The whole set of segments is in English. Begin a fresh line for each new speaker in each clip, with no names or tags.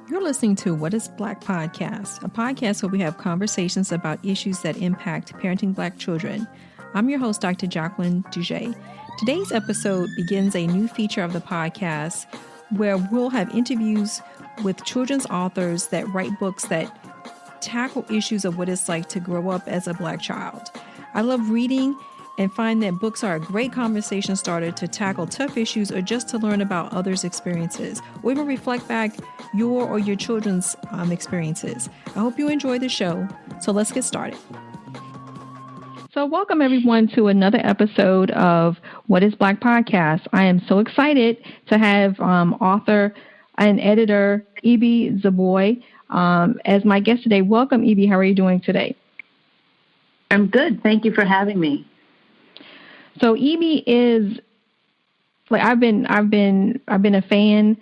You're listening to What is Black Podcast, a podcast where we have conversations about issues that impact parenting Black children. I'm your host, Dr. Jacqueline Duget. Today's episode begins a new feature of the podcast where we'll have interviews with children's authors that write books that tackle issues of what it's like to grow up as a Black child. I love reading and find that books are a great conversation starter to tackle tough issues or just to learn about others' experiences, or even reflect back your or your children's experiences. I hope you enjoy the show. So let's get started. So welcome everyone to another episode of What is Black Podcast. I am so excited to have author and editor Ibi Zoboi as my guest today. Welcome, Ibi. How are you doing today?
I'm good. Thank you for having me.
So Ibi is like I've been a fan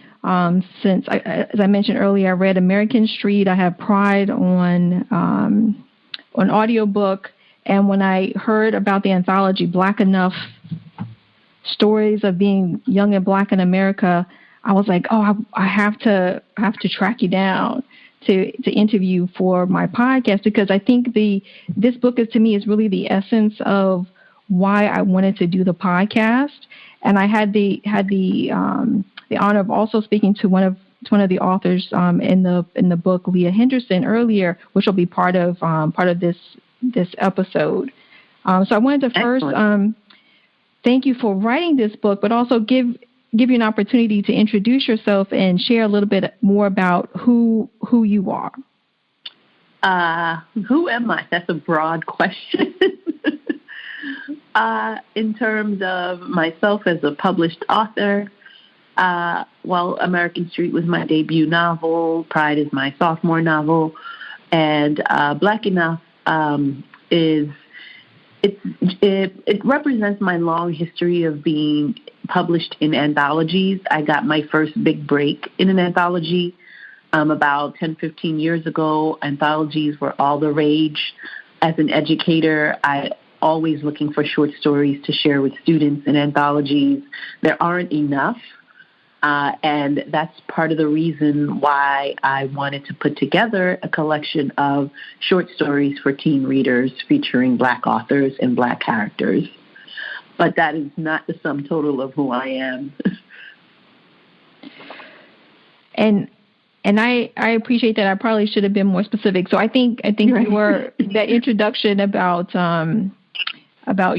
since as I mentioned earlier. I read American Street. I have Pride on audiobook, and when I heard about the anthology Black Enough, Stories of Being Young and Black in America, I was like, oh, I have to track you down to interview for my podcast, because I think this book is, to me, is really the essence of why I wanted to do the podcast. And I had the honor of also speaking to one of the authors in the book, Leah Henderson, earlier, which will be part of this episode. So I wanted to first thank you for writing this book, but also give you an opportunity to introduce yourself and share a little bit more about who you are.
Who am I? That's a broad question. In terms of myself as a published author, American Street was my debut novel. Pride is my sophomore novel. And Black Enough it represents my long history of being published in anthologies. I got my first big break in an anthology about 10, 15 years ago. Anthologies were all the rage. As an educator, I always looking for short stories to share with students in anthologies. There aren't enough, and that's part of the reason why I wanted to put together a collection of short stories for teen readers featuring Black authors and Black characters. But that is not the sum total of who I am. And I appreciate that. I probably should have been more specific. So I think right. That introduction about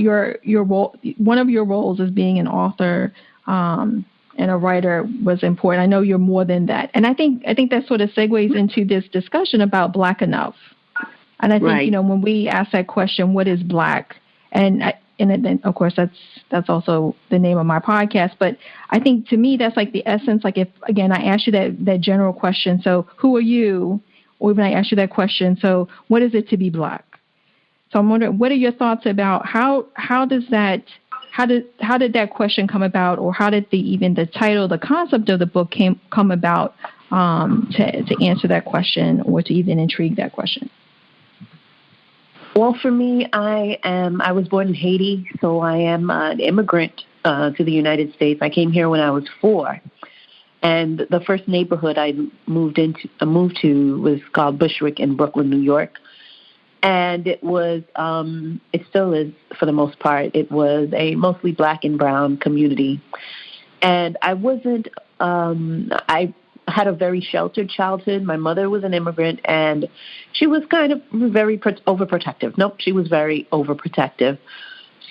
your role, one of your roles as being an author and a writer was important. I know you're more than that, and I think that sort of segues into this discussion about Black Enough. And I think right. When we ask that question, what is Black, and then of course that's also the name of my podcast. But I think to me that's like the essence. Like if again I ask you that general question, so who are you? Or when I ask you that question, so what is it to be Black? So I'm wondering, what are your thoughts about how did that question come about, or how did the title, the concept of the book come about to answer that question, or to even intrigue that question? Well, for me, I was born in Haiti, so I am an immigrant to the United States. I came here when I was 4, and the first neighborhood I moved to was called Bushwick in Brooklyn, New York. And it was, it still is for the most part, it was a mostly Black and brown community. And I had a very sheltered childhood. My mother was an immigrant, and she was kind of very overprotective. Nope, she was very overprotective.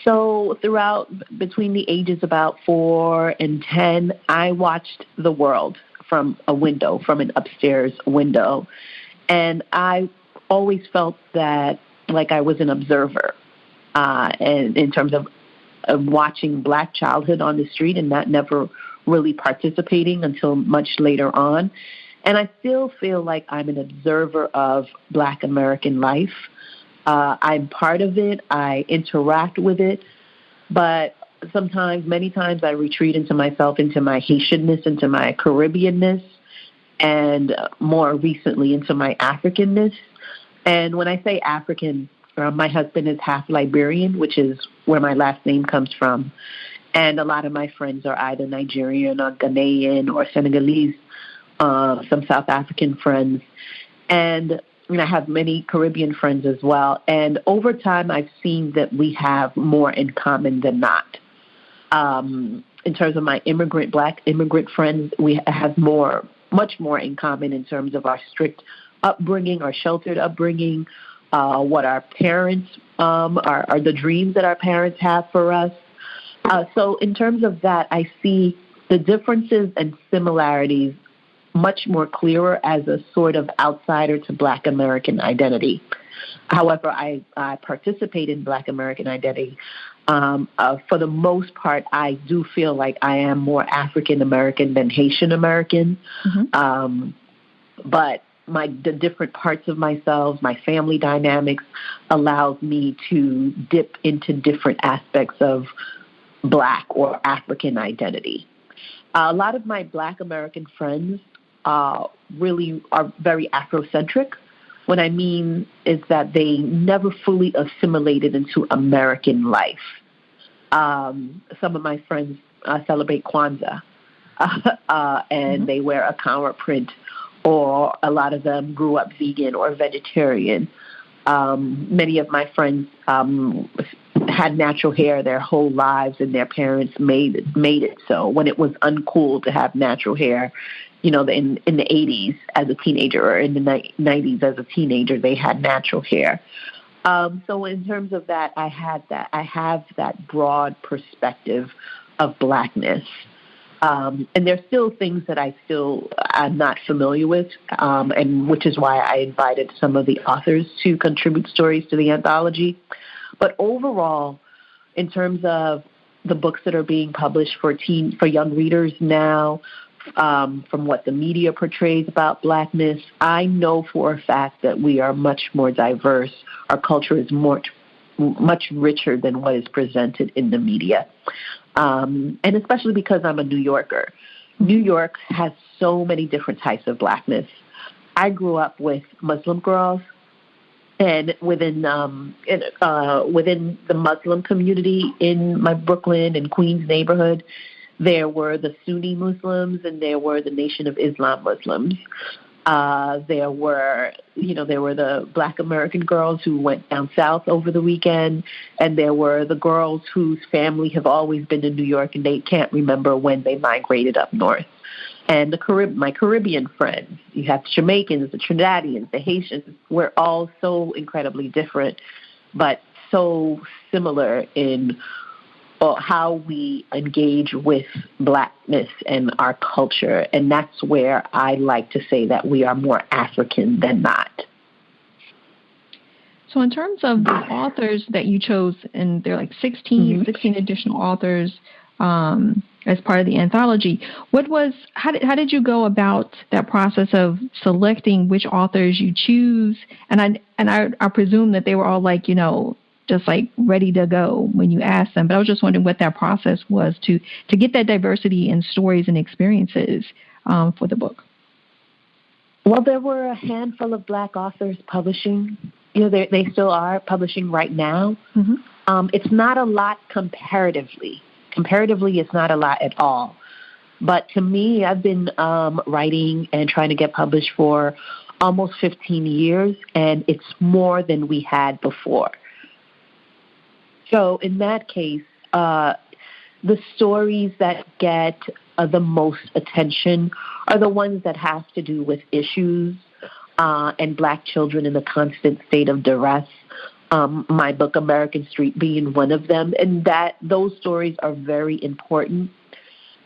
So throughout, between the ages about 4 and 10, I watched the world from an upstairs window. And I always felt that like I was an observer, and in terms of watching Black childhood on the street and not never really participating until much later on. And I still feel like I'm an observer of Black American life. I'm part of it. I interact with it. But many times I retreat into myself, into my Haitianness, into my Caribbeanness, and more recently into my Africanness. And when I say African, my husband is half Liberian, which is where my last name comes from. And a lot of my friends are either Nigerian or Ghanaian or Senegalese.
some South African friends, and I have many Caribbean friends as well. And over time, I've seen that we have more in common than not. In terms of my Black immigrant friends, we have much more in common in terms of our strict upbringing, our sheltered upbringing, what our parents are the dreams that our parents have for us. So in terms of that, I see the differences and similarities much more clearer as a sort of outsider to Black American identity. However, I participate in Black American identity. For the most part, I do feel like I am more African American than Haitian American. Mm-hmm. But the different parts of myself, my family dynamics, allows me to dip into different aspects of Black or African identity. A lot of my Black American friends really are very Afrocentric. What I mean is that they never fully assimilated into American life. Some of my friends celebrate Kwanzaa, and they wear a cower print, or a lot of them grew up vegan or vegetarian. Many of my friends had natural hair their whole lives, and their parents made it so. When it was uncool to have natural hair, in the 80s as a teenager, or in the 90s as a teenager, they had natural hair. So in terms of that, I have that broad perspective of Blackness. And there's still things that I'm not familiar with, and which is why I invited some of the authors to contribute stories to the anthology. But overall, in terms of the books that are being published for young readers now, from what the media portrays about Blackness, I know for a fact that we are much more diverse. Our culture is much richer than what is presented in the media. And especially because I'm a New Yorker. New York has so many different types of Blackness. I grew up with Muslim girls, and within the Muslim community in my Brooklyn and Queens neighborhood, there were the Sunni Muslims and there were the Nation of Islam Muslims. There were the Black American girls who went down south over the weekend, and there were the girls whose family have always been in New York and they can't remember when they migrated up north. And my Caribbean friends, you have the Jamaicans, the Trinidadians, the Haitians, we're all so incredibly different, but so similar in how we engage with Blackness and our culture. And that's where I like to say that we are more African than not.
So in terms of the authors that you chose, and there are like 16 additional authors as part of the anthology, how did you go about that process of selecting which authors you choose? And I presume that they were all just ready to go when you asked them. But I was just wondering what that process was to get that diversity in stories and experiences for the book.
Well, there were a handful of Black authors publishing. They still are publishing right now. Mm-hmm. It's not a lot comparatively. Comparatively, it's not a lot at all. But to me, I've been writing and trying to get published for almost 15 years, and it's more than we had before. So in that case, the stories that get the most attention are the ones that have to do with issues and Black children in a constant state of duress. My book, American Street, being one of them, and those stories are very important.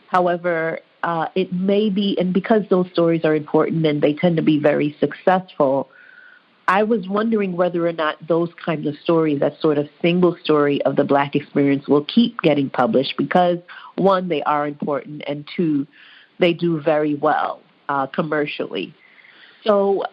However, it may be, and because those stories are important and they tend to be very successful, I was wondering whether or not those kinds of stories, that sort of single story of the Black experience, will keep getting published because, one, they are important, and two, they do very well commercially. So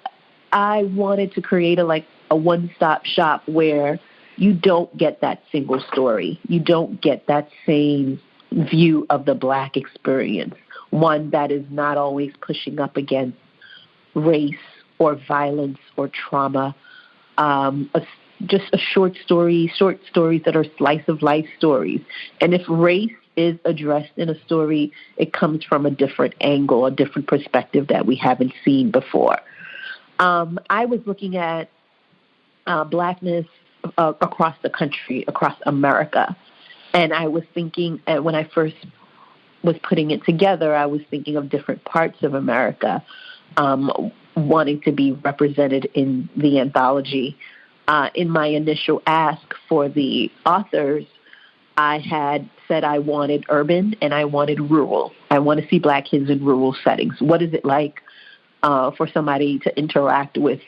I wanted to create a one-stop shop where you don't get that single story. You don't get that same view of the Black experience, one that is not always pushing up against race or violence or trauma, just short stories that are slice of life stories. And if race is addressed in a story, it comes from a different angle, a different perspective that we haven't seen before. I was looking at Blackness across the country, across America, and I was thinking, when I first was putting it together, I was thinking of different parts of America wanting to be represented in the anthology. In my initial ask for the authors, I had said I wanted urban and I wanted rural. I want to see Black kids in rural settings. What is it like for somebody to interact with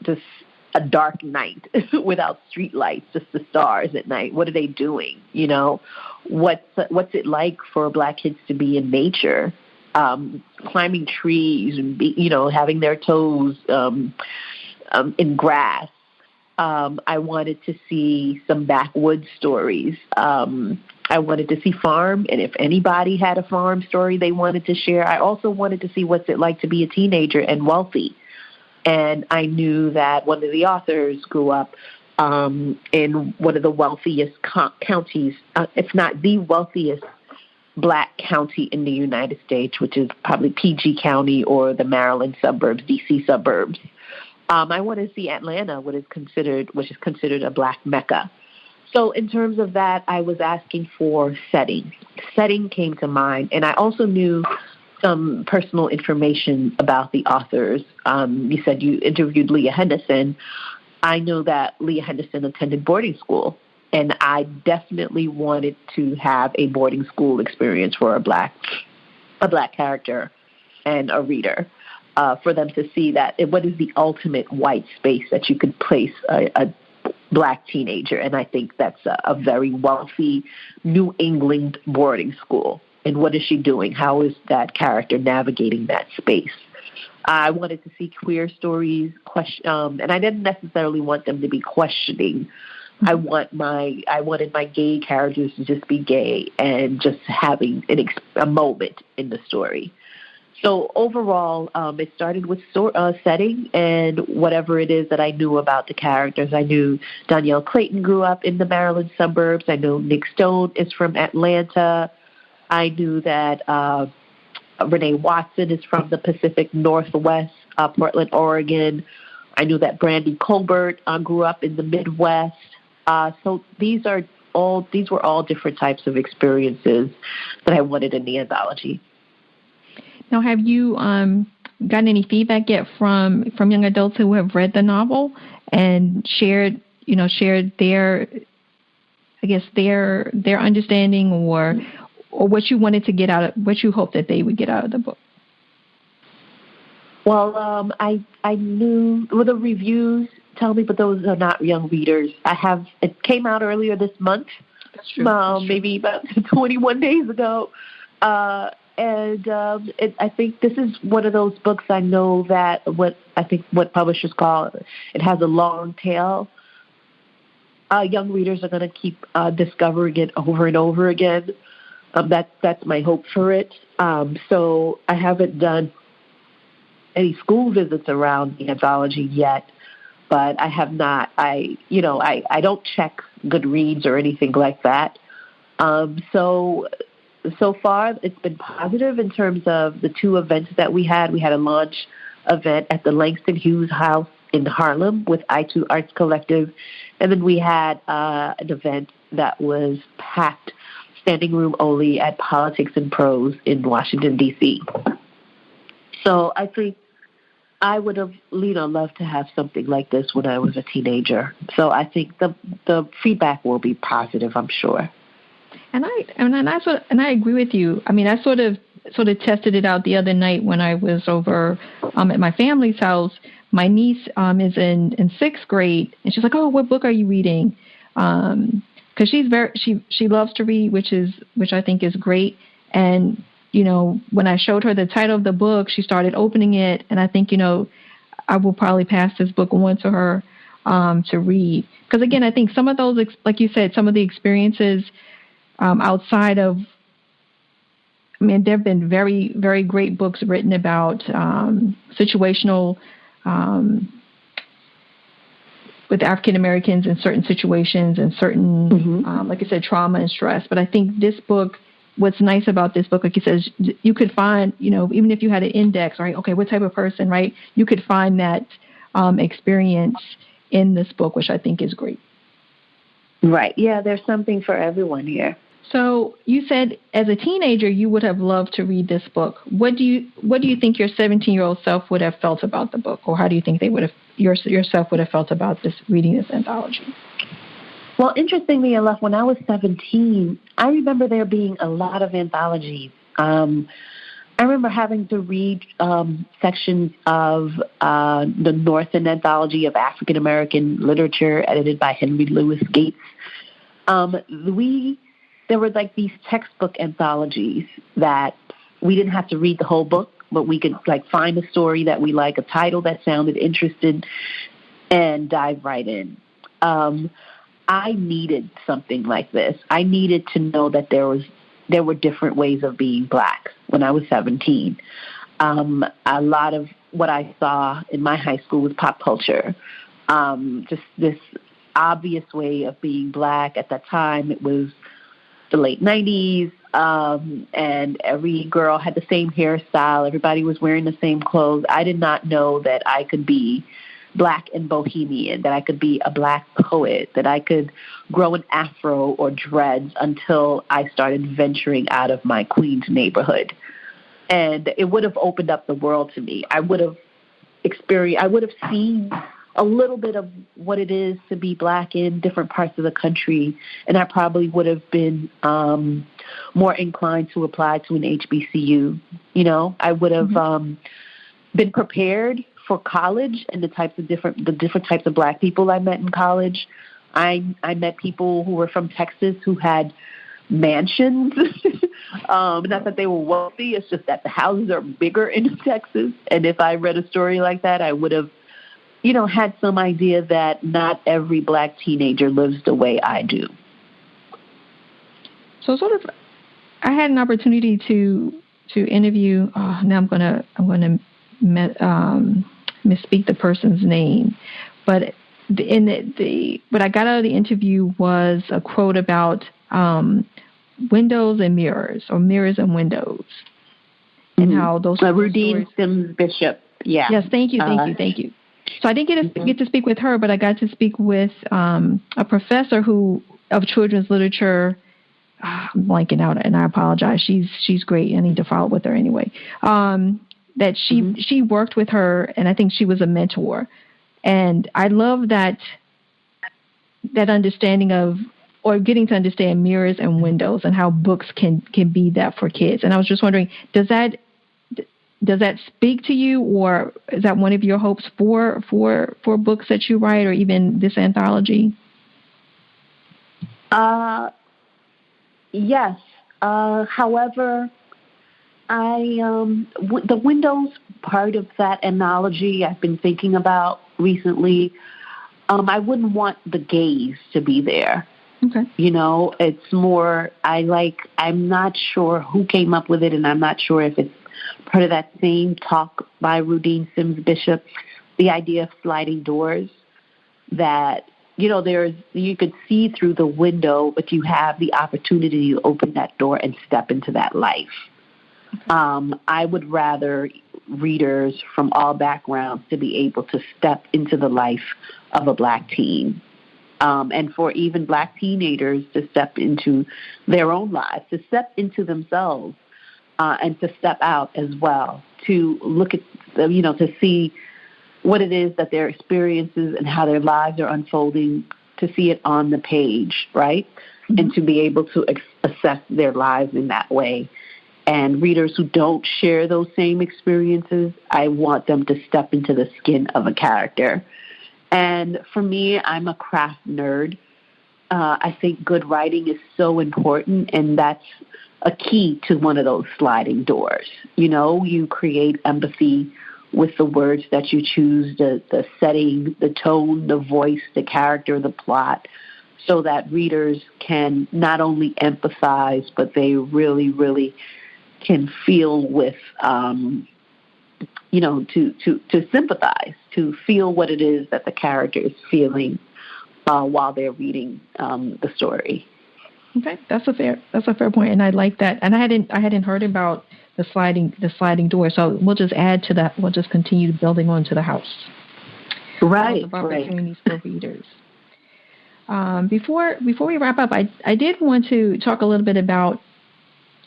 just a dark night without street lights, just the stars at night? What are they doing? You know, what's it like for Black kids to be in nature, climbing trees and having their toes in grass? I wanted to see some backwoods stories. I wanted to see farm, and if anybody had a farm story they wanted to share. I also wanted to see what's it like to be a teenager and wealthy. And I knew that one of the authors grew up in one of the wealthiest counties, if not the wealthiest Black county in the United States, which is probably PG County or the Maryland suburbs, DC suburbs. I want to see Atlanta, which is considered a Black Mecca. So in terms of that, I was asking for setting. Setting came to mind, and I also knew some personal information about the authors. You said you interviewed Leah Henderson. I know that Leah Henderson attended boarding school, and I definitely wanted to have a boarding school experience for a black character and a reader, for them to see that what is the ultimate white space that you could place a Black teenager. And I think that's a very wealthy New England boarding school. And what is she doing? How is that character navigating that space? I wanted to see queer stories, and I didn't necessarily want them to be questioning. I wanted my gay characters to just be gay and just having a moment in the story. So overall, it started with setting and whatever it is that I knew about the characters. I knew Danielle Clayton grew up in the Maryland suburbs. I know Nick Stone is from Atlanta. I knew that Renee Watson is from the Pacific Northwest, Portland, Oregon. I knew that Brandy Colbert grew up in the Midwest. So these were all different types of experiences that I wanted in the anthology.
Now, have you gotten any feedback yet from young adults who have read the novel and shared their understanding or what you wanted to get out of, what you hoped that they would get out of the book?
Well, I knew the reviews tell me, but those are not young readers. It came out earlier this month.
That's true.
Maybe about 21 days ago. I think this is one of those books I know that what publishers call it has a long tail. Young readers are going to keep discovering it over and over again. That's my hope for it. So I haven't done any school visits around the anthology yet, but I have not. I don't check Goodreads or anything like that. So far, it's been positive in terms of the two events that we had. We had a launch event at the Langston Hughes House in Harlem with I2 Arts Collective, and then we had an event that was packed, standing room only, at Politics and Prose in Washington, D.C. So I think I would have, loved to have something like this when I was a teenager. So I think the feedback will be positive, I'm sure.
And I agree with you. I mean, I sort of tested it out the other night when I was over at my family's house. My niece is in sixth grade, and she's like, "Oh, what book are you reading?" Because she loves to read, which I think is great. And when I showed her the title of the book, she started opening it, and I think I will probably pass this book on to her to read. Because again, I think some of those, like you said, some of the experiences. Outside of, there have been very, very great books written about situational African Americans in certain situations and certain, like I said, trauma and stress. But I think this book, what's nice about this book, like you said, you could find, even if you had an index, right? Okay, what type of person, right? You could find that experience in this book, which I think is great.
Right. Yeah, there's something for everyone here.
So you said as a teenager you would have loved to read this book. What do you think your 17-year-old self would have felt about the book, or how do you think yourself would have felt about reading this anthology?
Well, interestingly enough, when I was 17, I remember there being a lot of anthologies. I remember having to read sections of the Northern Anthology of African American Literature, edited by Henry Louis Gates. There were like these textbook anthologies that we didn't have to read the whole book, but we could like find a story that we like, a title that sounded interesting, and dive right in. I needed something like this. I needed to know that there were different ways of being Black when I was 17. A lot of what I saw in my high school was pop culture, just this obvious way of being Black. At that time, it was the late 90s, and every girl had the same hairstyle. Everybody was wearing the same clothes. I did not know that I could be Black and bohemian, that I could be a Black poet, that I could grow an afro or dreads until I started venturing out of my Queens neighborhood. And it would have opened up the world to me. I would have seen a little bit of what it is to be Black in different parts of the country, and I probably would have been more inclined to apply to an HBCU. I would have been prepared for college and the different types of Black people I met in college. I met people who were from Texas who had mansions. Not that they were wealthy, it's just that the houses are bigger in Texas. And if I read a story like that, I would have had some idea that not every Black teenager lives the way I do.
So I had an opportunity to interview. Now I'm gonna misspeak the person's name, but what I got out of the interview was a quote about windows and mirrors, or mirrors and windows, and how those.
Rudine Sims Bishop. Yeah.
Yes. Thank you. So I didn't get to speak with her, but I got to speak with a professor of children's literature. I'm blanking out, and I apologize. She's great. I need to follow up with her anyway. That she worked with her, and I think she was a mentor. And I love that understanding of, or getting to understand mirrors and windows and how books can be that for kids. And I was just wondering, does that speak to you, or is that one of your hopes for books that you write, or even this anthology?
Yes. However, the windows part of that analogy I've been thinking about recently. I wouldn't want the gaze to be there.
Okay.
It's more, I'm not sure who came up with it, and I'm not sure if it's part of that same talk by Rudine Sims Bishop, the idea of sliding doors, that, you could see through the window, but you have the opportunity to open that door and step into that life. Okay. I would rather readers from all backgrounds to be able to step into the life of a Black teen. And for even Black teenagers to step into their own lives, to step into themselves, and to step out as well, to look at, to see what it is that their experiences and how their lives are unfolding, to see it on the page, right? Mm-hmm. And to be able to assess their lives in that way. And readers who don't share those same experiences, I want them to step into the skin of a character. And for me, I'm a craft nerd. I think good writing is so important, and that's a key to one of those sliding doors. You create empathy with the words that you choose, the setting, the tone, the voice, the character, the plot, so that readers can not only empathize, but they really, really can feel with, to sympathize, to feel what it is that the character is feeling while they're reading the story.
Okay, that's a fair point, and I like that. And I hadn't heard about the sliding door, so we'll just add to that. We'll just continue building onto the house.
Right.
Of opportunities for readers. Before we wrap up, I did want to talk a little bit about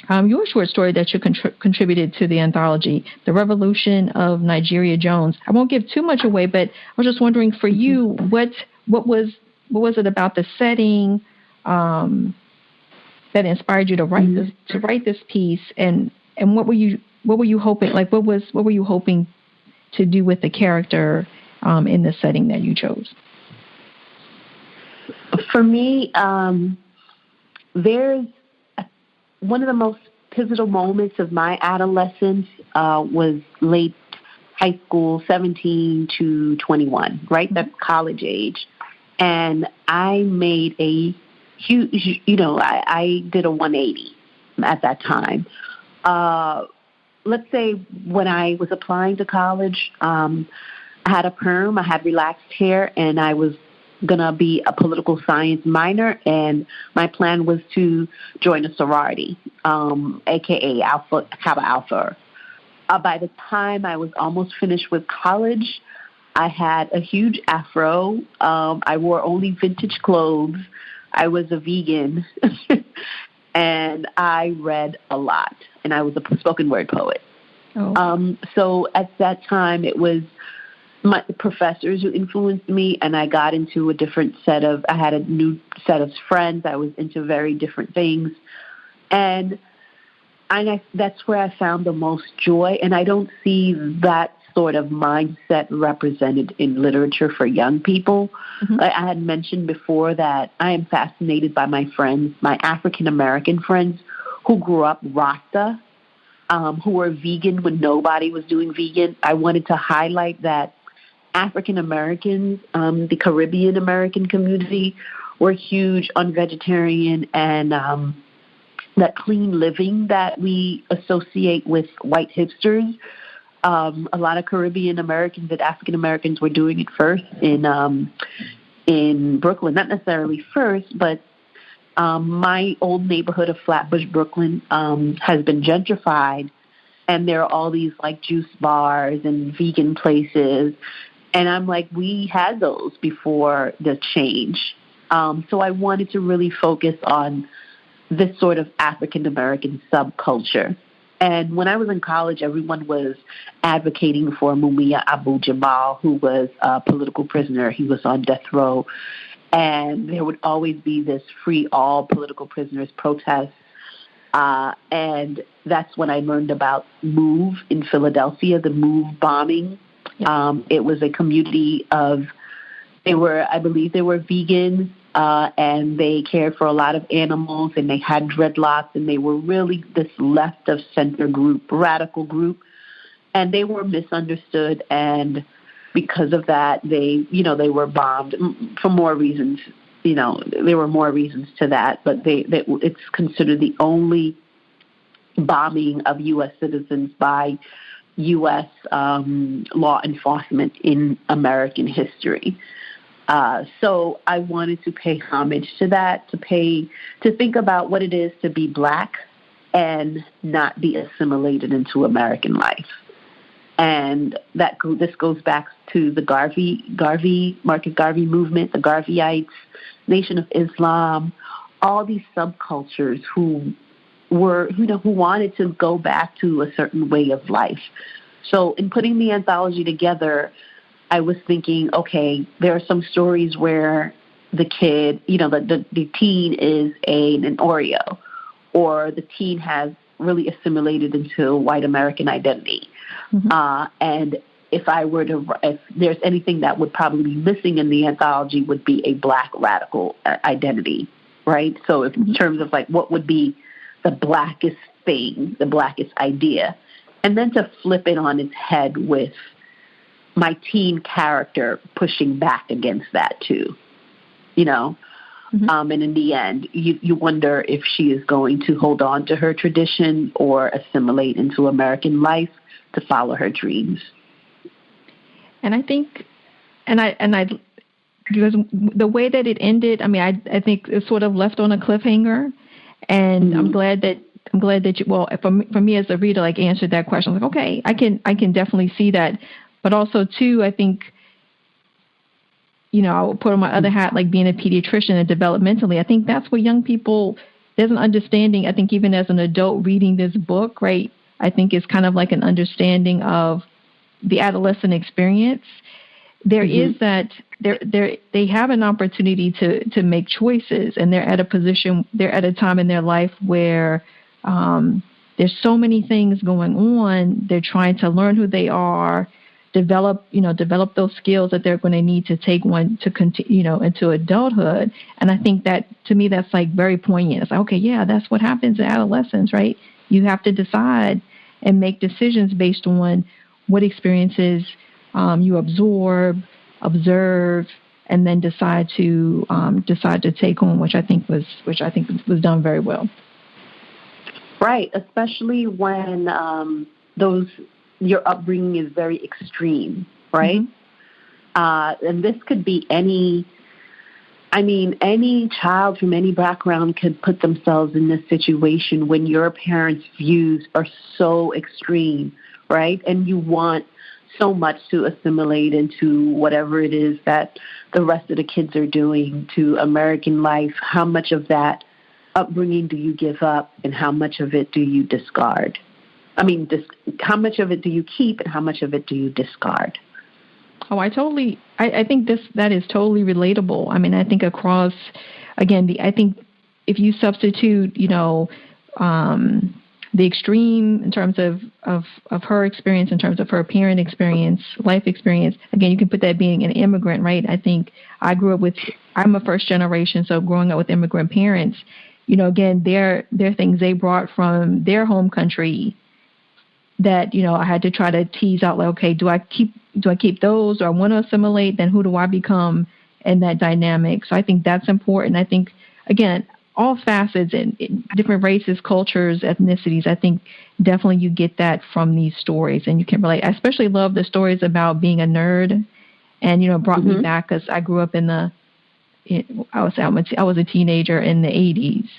your short story that you contributed to the anthology, The Revolution of Nigeria Jones. I won't give too much away, but I was just wondering for you, what was it about the setting that inspired you to write this piece, and what were you hoping, like what were you hoping to do with the character in the setting that you chose?
For me, there's one of the most pivotal moments of my adolescence was late high school, 17 to 21, right? That's college age. And I made a huge, I did a 180 at that time. Let's say when I was applying to college, I had a perm, I had relaxed hair, and I was going to be a political science minor, and my plan was to join a sorority, a.k.a. Kappa Alpha. By the time I was almost finished with college, I had a huge afro. I wore only vintage clothes. I was a vegan, and I read a lot, and I was a spoken word poet.
Oh.
So at that time, it was my professors who influenced me, and I got into I had a new set of friends. I was into very different things. And that's where I found the most joy. And I don't see that sort of mindset represented in literature for young people. Mm-hmm. I had mentioned before that I am fascinated by my friends, my African-American friends who grew up Rasta, who were vegan when nobody was doing vegan. I wanted to highlight that African Americans, the Caribbean American community, were huge on vegetarian and that clean living that we associate with white hipsters. A lot of Caribbean Americans and African Americans were doing it first in Brooklyn, not necessarily first, but my old neighborhood of Flatbush, Brooklyn, has been gentrified, and there are all these like juice bars and vegan places. And I'm like, we had those before the change. So I wanted to really focus on this sort of African-American subculture. And when I was in college, everyone was advocating for Mumia Abu-Jamal, who was a political prisoner. He was on death row. And there would always be this free all political prisoners protest. And that's when I learned about MOVE in Philadelphia, the MOVE bombing. It was a community I believe they were vegan, and they cared for a lot of animals, and they had dreadlocks, and they were really this left of center group, radical group, and they were misunderstood, and because of that, they were bombed for more reasons. There were more reasons to that, but it's considered the only bombing of U.S. citizens by U.S. Law enforcement in American history. So I wanted to pay homage to that, to think about what it is to be Black and not be assimilated into American life. And this goes back to the Marcus Garvey movement, the Garveyites, Nation of Islam, all these subcultures who wanted to go back to a certain way of life. So in putting the anthology together, I was thinking, okay, there are some stories where the kid, the teen is an Oreo, or the teen has really assimilated into white American identity. Mm-hmm. And if there's anything that would probably be missing in the anthology, would be a Black radical identity, right? So in terms of like what would be the Blackest thing, the Blackest idea, and then to flip it on its head with my teen character pushing back against that too, Mm-hmm. And in the end, you wonder if she is going to hold on to her tradition or assimilate into American life to follow her dreams.
And I think, and I
because the way that it ended, I mean, I think it sort of left on a cliffhanger, and
Mm-hmm.
I'm glad that you, well, for me as a reader, like, answered that question. I was like, okay, I can definitely see that, but also too, I think, I will put on my other hat, like being a pediatrician and developmentally, I think that's where young people, there's an understanding, I think even as an adult reading this book, right, I think it's kind of like an understanding of the adolescent experience. There is that they have an opportunity to make choices, and they're at a time in their life where there's so many things going on. They're trying to learn who they are, develop those skills that they're going to need to take one to continue, into adulthood. And I think that, to me, that's like very poignant. It's like, okay, yeah, that's what happens in adolescence, right? You have to decide and make decisions based on what experiences you absorb, observe, and then decide to take on, which I think was done very well.
Right, especially when your upbringing is very extreme, right? Mm-hmm. And this could be any child from any background could put themselves in this situation when your parents' views are so extreme, right? And you want so much to assimilate into whatever it is that the rest of the kids are doing to American life. How much of that upbringing do you give up, and how much of it do you discard? How much of it do you keep, and how much of it do you discard?
Oh, I think that is totally relatable. I mean, I think across, again, I think if you substitute, the extreme in terms of her experience, in terms of her parent experience, life experience, again, you can put that being an immigrant, right? I think I'm a first generation, so growing up with immigrant parents, again, there are things they brought from their home country that, I had to try to tease out, like, okay, do I keep those, or I want to assimilate? Then who do I become in that dynamic? So I think that's important. I think, again, all facets in different races, cultures, ethnicities, I think definitely you get that from these stories, and you can relate. I especially love the stories about being a nerd, and, brought me back, because I grew up I was a teenager in the 80s.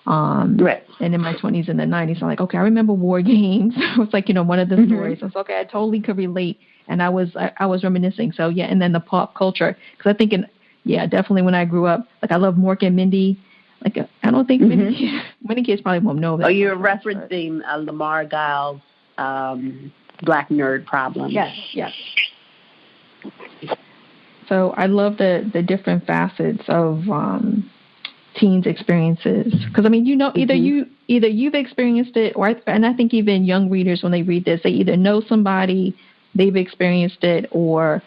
Right.
And in my 20s and the 90s, I'm like, okay, I remember war games. It was like, one of the stories. I was okay, I totally could relate. And I was reminiscing. So yeah. And then the pop culture, because I think definitely when I grew up, like, I love Mork and Mindy. Like, I don't think many kids probably won't know that.
Oh, you're referencing Lamar Giles' Black Nerd Problem.
Yes. So I love the different facets of teens' experiences, because either you've experienced it, and I think even young readers, when they read this, they either know somebody, they've experienced it, or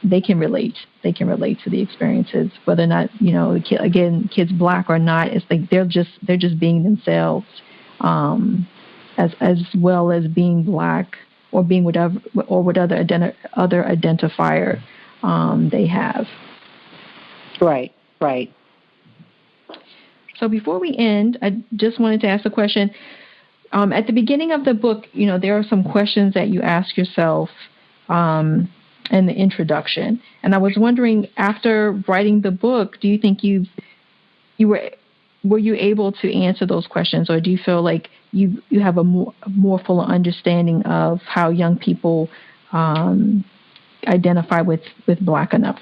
they can relate. They can relate to the experiences, whether or not kids Black or not. It's like they're just being themselves, as well as being Black or being whatever other identifier they have.
Right.
So before we end, I just wanted to ask a question. At the beginning of the book, there are some questions that you ask yourself in the introduction. And I was wondering, after writing the book, do you think were you able to answer those questions, or do you feel like you have a more fuller understanding of how young people identify with Black enough?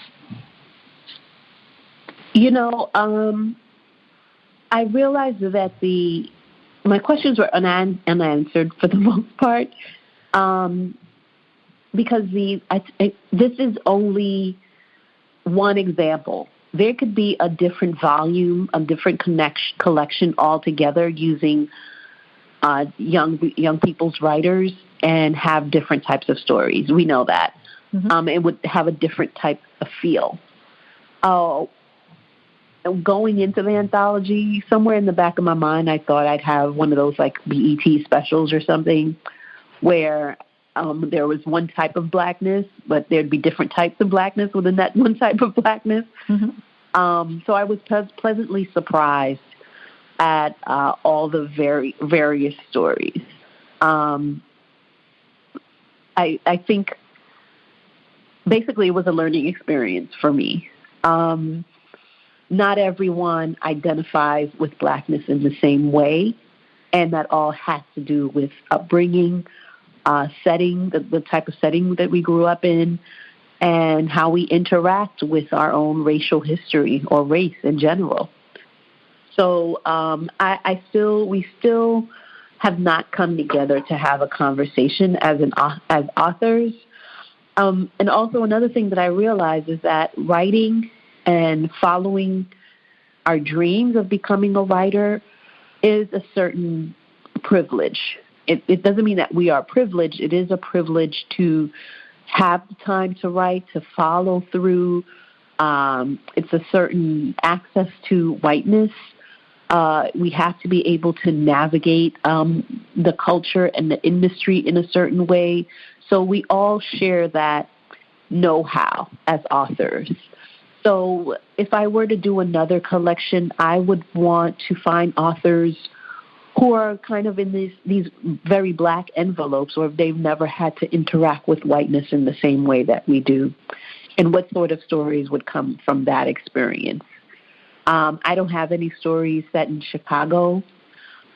I realized that my questions were unanswered for the most part, because this is only one example. There could be a different volume, a different collection altogether, using young people's writers, and have different types of stories. We know that. It would have a different type of feel. Going into the anthology, somewhere in the back of my mind, I thought I'd have one of those like BET specials or something, where there was one type of Blackness, but there'd be different types of Blackness within that one type of Blackness. So I was pleasantly surprised at all the various stories. I think basically it was a learning experience for me. Not everyone identifies with Blackness in the same way, and that all has to do with upbringing, setting, the type of setting that we grew up in, and how we interact with our own racial history or race in general. So we still have not come together to have a conversation as authors. And also another thing that I realize is that writing and following our dreams of becoming a writer is a certain privilege. It doesn't mean that we are privileged. It is a privilege to have the time to write, to follow through. It's a certain access to whiteness. We have to be able to navigate the culture and the industry in a certain way. So we all share that know-how as authors. So if I were to do another collection, I would want to find authors who are kind of in these very Black envelopes, or if they've never had to interact with whiteness in the same way that we do, and what sort of stories would come from that experience. I don't have any stories set in Chicago.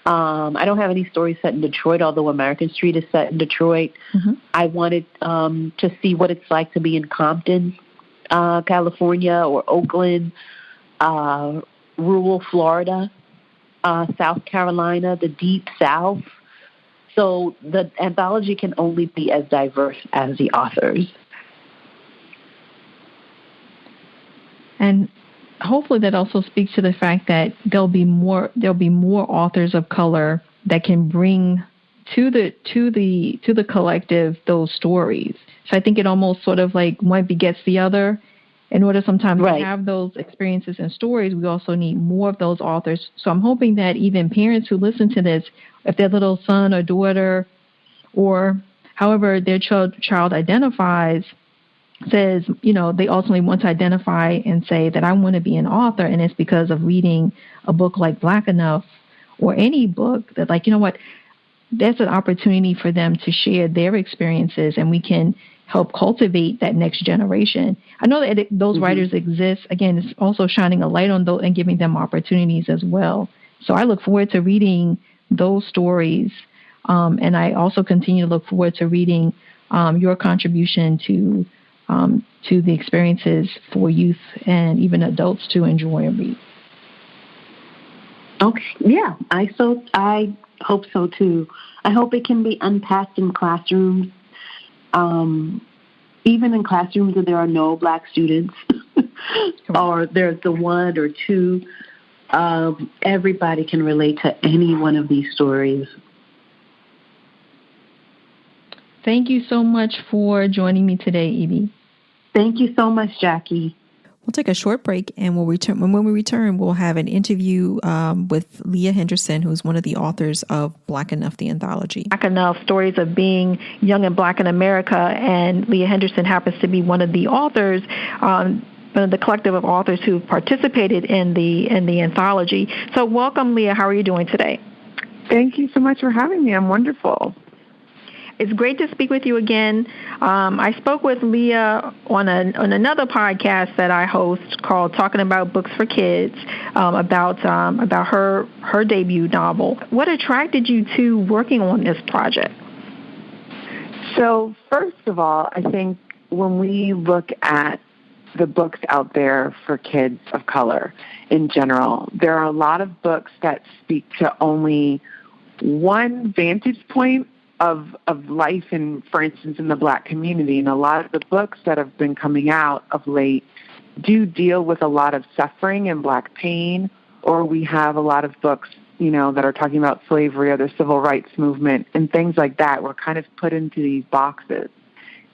I don't have any stories set in Detroit, although American Street is set in Detroit. Mm-hmm. I wanted to see what it's like to be in Compton, California, or Oakland, rural Florida, South Carolina, the Deep South. So the anthology can only be as diverse as the authors.
And hopefully that also speaks to the fact that there'll be more authors of color that can bring to the collective those stories. So I think it almost sort of like one begets the other. In order sometimes to have those experiences and stories, we also need more of those authors. So I'm hoping that even parents who listen to this, if their little son or daughter or however their child identifies, says, they ultimately want to identify and say that I want to be an author, and it's because of reading a book like Black Enough or any book that, like, that's an opportunity for them to share their experiences, and we can help cultivate that next generation. I know that those mm-hmm. writers exist. Again, it's also shining a light on those and giving them opportunities as well. So I look forward to reading those stories, and I also continue to look forward to reading your contribution to the experiences for youth and even adults to enjoy and read.
Okay, yeah, I hope so too. I hope it can be unpacked in classrooms, even in classrooms where there are no Black students, or there's the one or two. Everybody can relate to any one of these stories.
Thank you so much for joining me today, Ibi.
Thank you so much, Jackie.
We'll take a short break, and we'll return. When we return, we'll have an interview with Leah Henderson, who's one of the authors of Black Enough, the anthology.
Black Enough, Stories of Being Young and Black in America, and Leah Henderson happens to be one of the authors, one of the collective of authors who participated in the anthology. So welcome, Leah. How are you doing today?
Thank you so much for having me. I'm wonderful.
It's great to speak with you again. I spoke with Leah on another podcast that I host called Talking About Books for Kids about her debut novel. What attracted you to working on this project?
So first of all, I think when we look at the books out there for kids of color in general, there are a lot of books that speak to only one vantage point of life, for instance, in the Black community. And a lot of the books that have been coming out of late do deal with a lot of suffering and Black pain, or we have a lot of books, that are talking about slavery or the civil rights movement and things like that. We're kind of put into these boxes.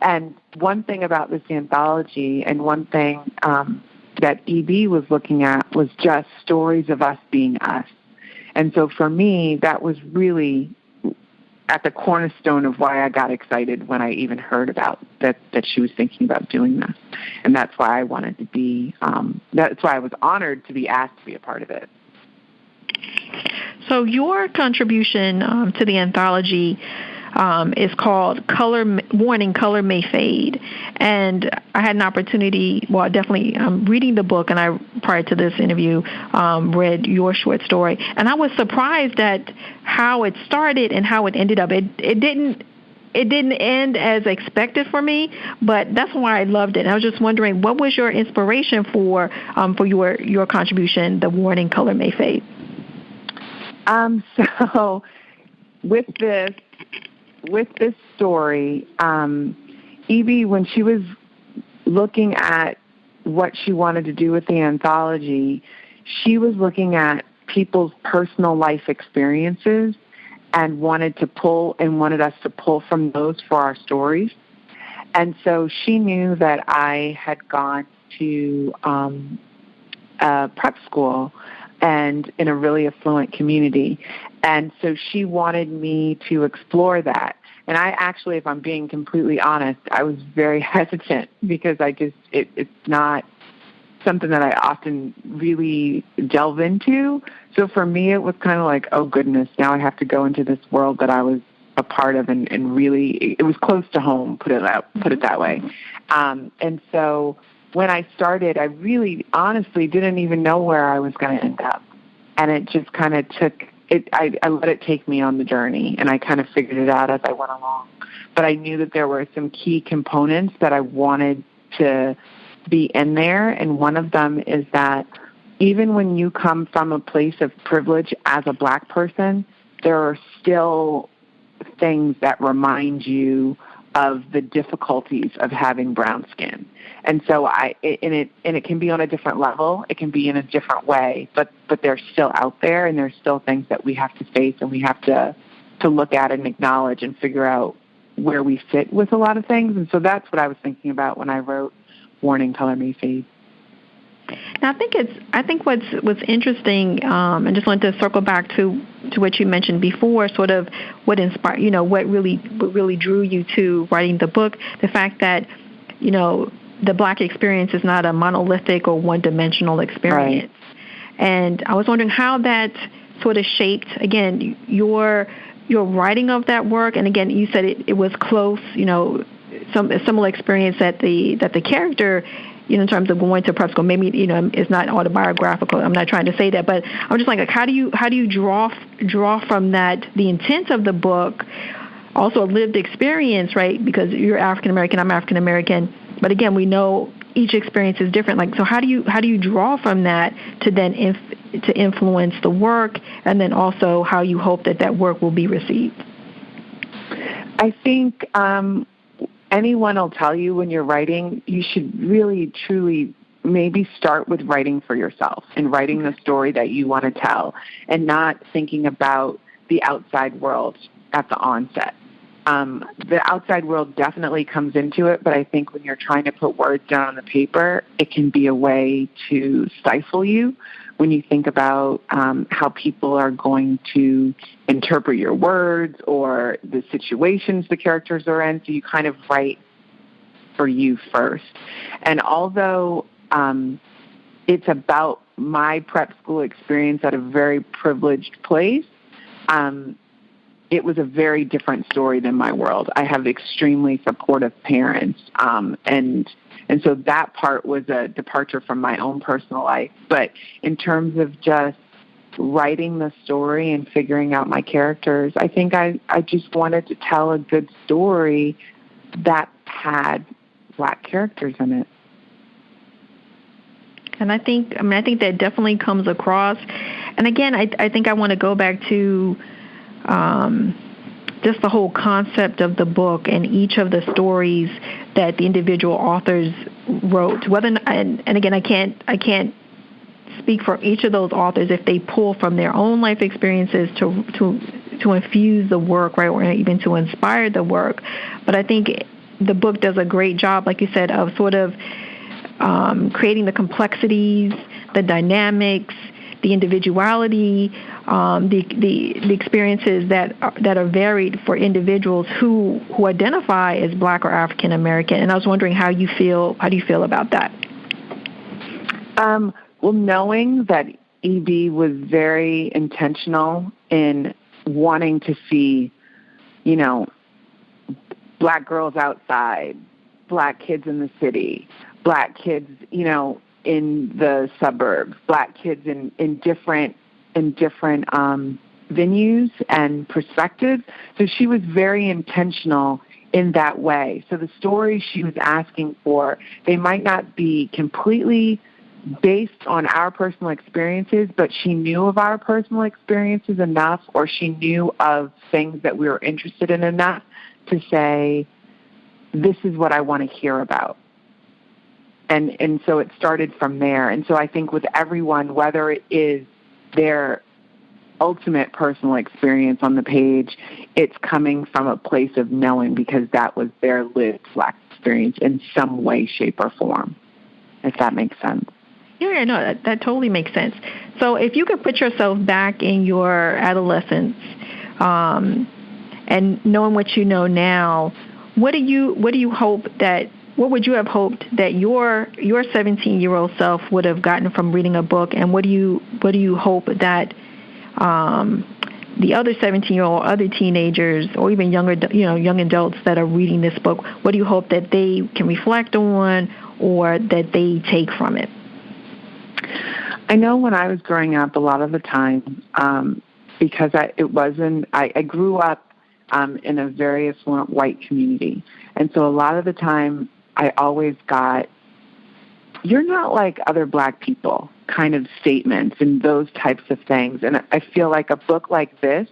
And one thing about this anthology, and one thing that Ibi was looking at, was just stories of us being us. And so for me, that was really at the cornerstone of why I got excited when I even heard about that she was thinking about doing this. And that's why I wanted to be, that's why I was honored to be asked to be a part of it.
So your contribution to the anthology
is called Warning, Color May Fade. And I had an opportunity, well, definitely reading the book, and I, prior to this interview, read your short story. And I was surprised at how it started and how it ended up. It didn't end as expected for me, but that's why I loved it. And I was just wondering, what was your inspiration for your contribution, The Warning, Color May Fade?
So with this story, Ibi, when she was looking at what she wanted to do with the anthology, she was looking at people's personal life experiences and wanted us to pull from those for our stories. And so she knew that I had gone to prep school and in a really affluent community. And so she wanted me to explore that. And I actually, if I'm being completely honest, I was very hesitant because it's not something that I often really delve into. So for me, it was kind of like, oh goodness, now I have to go into this world that I was a part of, and really, it was close to home, put it that way. And so when I started, I really honestly didn't even know where I was going to end up. And it just kind of took it. I let it take me on the journey, and I kind of figured it out as I went along. But I knew that there were some key components that I wanted to be in there, and one of them is that even when you come from a place of privilege as a Black person, there are still things that remind you of the difficulties of having brown skin. And so it can be on a different level, it can be in a different way, but they're still out there, and there's still things that we have to face, and we have to look at and acknowledge and figure out where we fit with a lot of things. And so that's what I was thinking about when I wrote Warning, Color May Fade.
Now, I think what's interesting, and just wanted to circle back to what you mentioned before, sort of what inspired, what really drew you to writing the book, the fact that, the Black experience is not a monolithic or one-dimensional experience. Right. And I was wondering how that sort of shaped, again, your writing of that work. And again, you said it was close, a similar experience that the character, in terms of going to prep school, maybe it's not autobiographical. I'm not trying to say that, but I'm just like how do you draw from that the intent of the book, also a lived experience, right? Because you're African American, I'm African American, but again, we know each experience is different. Like, so how do you draw from that to then to influence the work, and then also how you hope that work will be received?
I think anyone will tell you when you're writing, you should really, truly maybe start with writing for yourself and writing the story that you want to tell, and not thinking about the outside world at the onset. The outside world definitely comes into it, but I think when you're trying to put words down on the paper, it can be a way to stifle you when you think about how people are going to interpret your words or the situations the characters are in. So you kind of write for you first. And although it's about my prep school experience at a very privileged place, it was a very different story than my world. I have extremely supportive parents, and so that part was a departure from my own personal life. But in terms of just writing the story and figuring out my characters, I think I just wanted to tell a good story that had Black characters in it.
And I think that definitely comes across. And again, I think I want to go back to just the whole concept of the book and each of the stories that the individual authors wrote. And again, I can't speak for each of those authors if they pull from their own life experiences to infuse the work, right, or even to inspire the work. But I think the book does a great job, like you said, of sort of creating the complexities, the dynamics, the individuality, the experiences that are varied for individuals who identify as Black or African American. And I was wondering how do you feel about that?
Well, knowing that Ibi was very intentional in wanting to see, Black girls outside, Black kids in the city, Black kids, you know, in the suburbs, Black kids in different venues and perspectives. So she was very intentional in that way. So the stories she was asking for, they might not be completely based on our personal experiences, but she knew of our personal experiences enough, or she knew of things that we were interested in enough to say, this is what I want to hear about. And so it started from there. And so I think with everyone, whether it is their ultimate personal experience on the page, it's coming from a place of knowing because that was their lived Black experience in some way, shape, or form, if that makes sense.
Yeah, no, that totally makes sense. So if you could put yourself back in your adolescence and knowing what you know now, what would you have hoped that your 17-year-old self would have gotten from reading a book, and what do you hope that the other 17-year-old, other teenagers, or even young adults that are reading this book, what do you hope that they can reflect on or that they take from it?
I know when I was growing up, a lot of the time, because I grew up in a very affluent white community, and so a lot of the time I always got, "You're not like other Black people," kind of statements and those types of things. And I feel like a book like this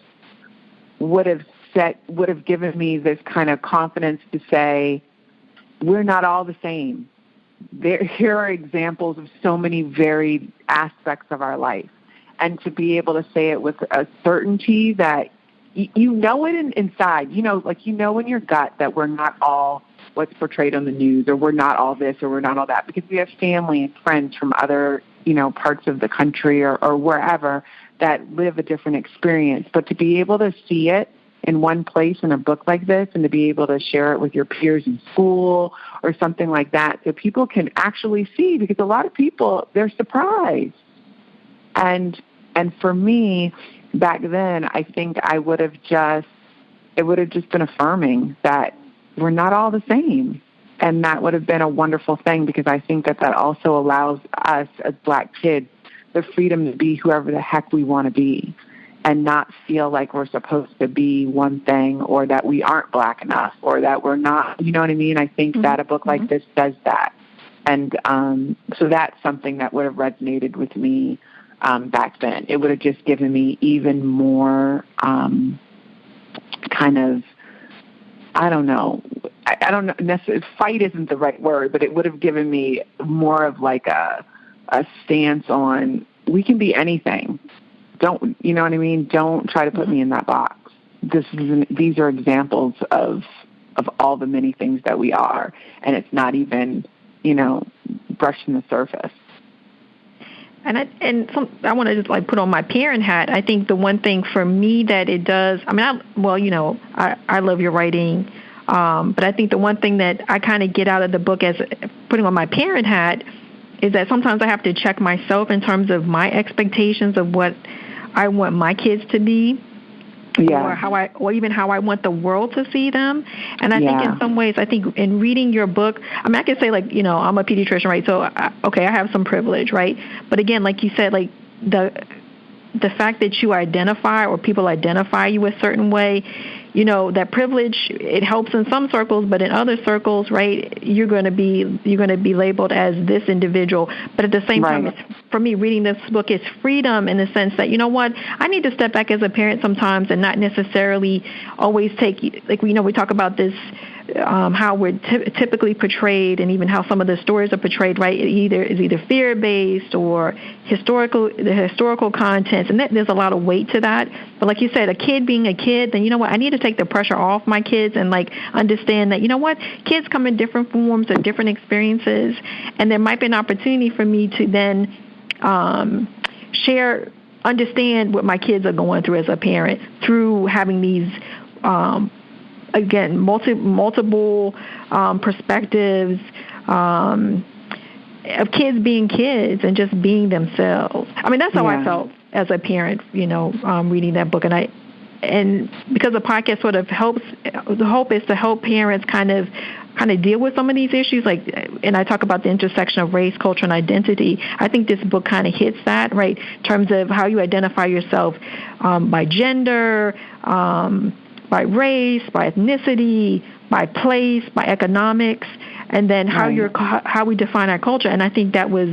would have given me this kind of confidence to say, we're not all the same. Here are examples of so many varied aspects of our life. And to be able to say it with a certainty that you know it inside, you know in your gut that we're not all what's portrayed on the news, or we're not all this, or we're not all that, because we have family and friends from other, parts of the country or wherever that live a different experience. But to be able to see it in one place in a book like this, and to be able to share it with your peers in school or something like that, so people can actually see, because a lot of people, they're surprised. And for me, back then, I think it would have just been affirming that we're not all the same. And that would have been a wonderful thing, because I think that also allows us as Black kids the freedom to be whoever the heck we want to be, and not feel like we're supposed to be one thing, or that we aren't Black enough, or that we're not, you know what I mean? I think that a book like this does that. And so that's something that would have resonated with me back then. It would have just given me even more kind of, I don't know necessarily, fight isn't the right word, but it would have given me more of like a stance on, we can be anything. Don't, you know what I mean? Don't try to put me in that box. These are examples of all the many things that we are, and it's not even, brushing the surface.
And I want to just put on my parent hat. I think the one thing for me that it does, I love your writing, but I think the one thing that I kind of get out of the book as putting on my parent hat is that sometimes I have to check myself in terms of my expectations of what I want my kids to be.
Yeah.
Or even how I want the world to see them. And I think in some ways, in reading your book, I can say I'm a pediatrician, right? So, I have some privilege, right? But again, like you said, the fact that you identify, or people identify you a certain way, that privilege, it helps in some circles, but in other circles, right, you're going to be labeled as this individual. But at the same time, for me, reading this book is freedom, in the sense that, I need to step back as a parent sometimes and not necessarily always take, we talk about this, how we're typically portrayed, and even how some of the stories are portrayed, right? Either fear-based or the historical contents, and there's a lot of weight to that. But like you said, a kid being a kid, then I need to take the pressure off my kids and understand that, kids come in different forms or different experiences, and there might be an opportunity for me to then understand what my kids are going through as a parent through having these again, multiple perspectives of kids being kids and just being themselves. That's how I felt as a parent, reading that book. And and because the podcast sort of helps, the hope is to help parents kind of deal with some of these issues, and I talk about the intersection of race, culture, and identity. I think this book kind of hits that, right, in terms of how you identify yourself by gender, by race, by ethnicity, by place, by economics, and then how we define our culture. And I think that was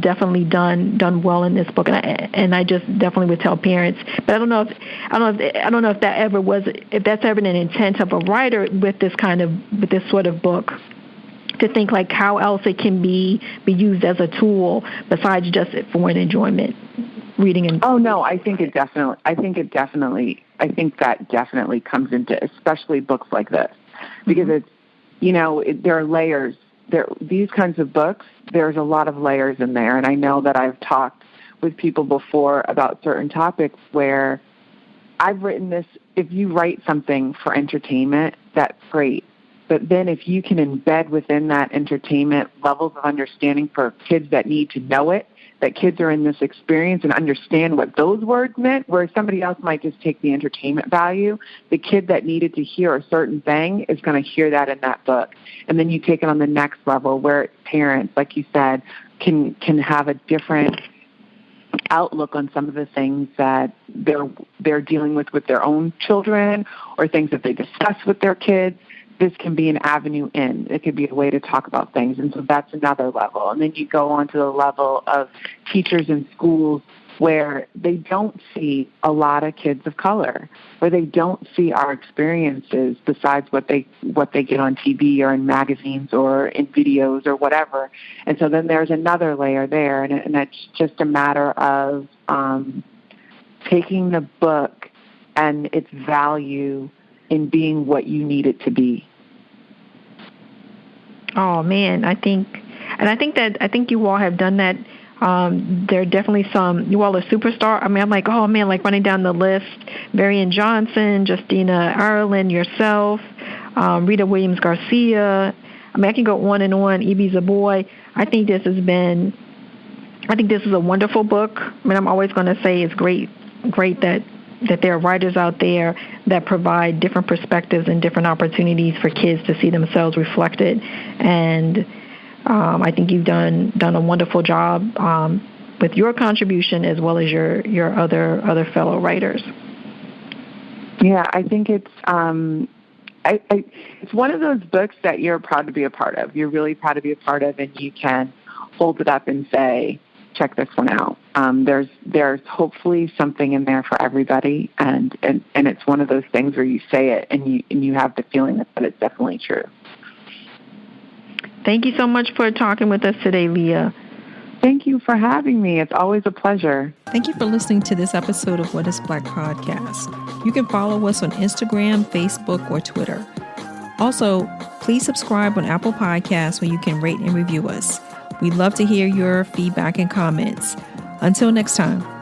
definitely done well in this book. And I just definitely would tell parents. But I don't know if that's ever an intent of a writer with this sort of book, to think like how else it can be used as a tool besides just for an enjoyment. Reading and
I think that definitely comes into especially books like this, because it's, there are layers. These kinds of books, there's a lot of layers in there, and I know that I've talked with people before about certain topics where I've written this. If you write something for entertainment, that's great. But then if you can embed within that entertainment levels of understanding for kids that need to know it, that kids are in this experience and understand what those words meant, where somebody else might just take the entertainment value, the kid that needed to hear a certain thing is going to hear that in that book. And then you take it on the next level where parents, like you said, can have a different outlook on some of the things that they're dealing with their own children, or things that they discuss with their kids. This can be an avenue in. It could be a way to talk about things. And so that's another level. And then you go on to the level of teachers in schools where they don't see a lot of kids of color, where they don't see our experiences besides what they get on TV or in magazines or in videos or whatever. And so then there's another layer there. And it's just a matter of taking the book and its value in being what you need it to be.
Oh man, I think you all have done that. There are definitely some. You all are superstar. I mean, I'm like, oh man, like running down the list: Marian Johnson, Justina Ireland, yourself, Rita Williams Garcia. I mean, I can go on and on. Ibi Zoboi. I think this is a wonderful book. I mean, I'm always going to say it's great that there are writers out there that provide different perspectives and different opportunities for kids to see themselves reflected. And I think you've done a wonderful job with your contribution as well as your other fellow writers.
Yeah, I think it's it's one of those books that you're proud to be a part of. You're really proud to be a part of, and you can hold it up and say, check this one out. There's hopefully something in there for everybody, and it's one of those things where you say it and you have the feeling that it's definitely true.
Thank you so much for talking with us today, Leah.
Thank you for having me. It's always a pleasure.
Thank you for listening to this episode of What is Black podcast. You can follow us on Instagram, Facebook, or Twitter. Also, please subscribe on Apple Podcasts where you can rate and review us. We'd love to hear your feedback and comments. Until next time.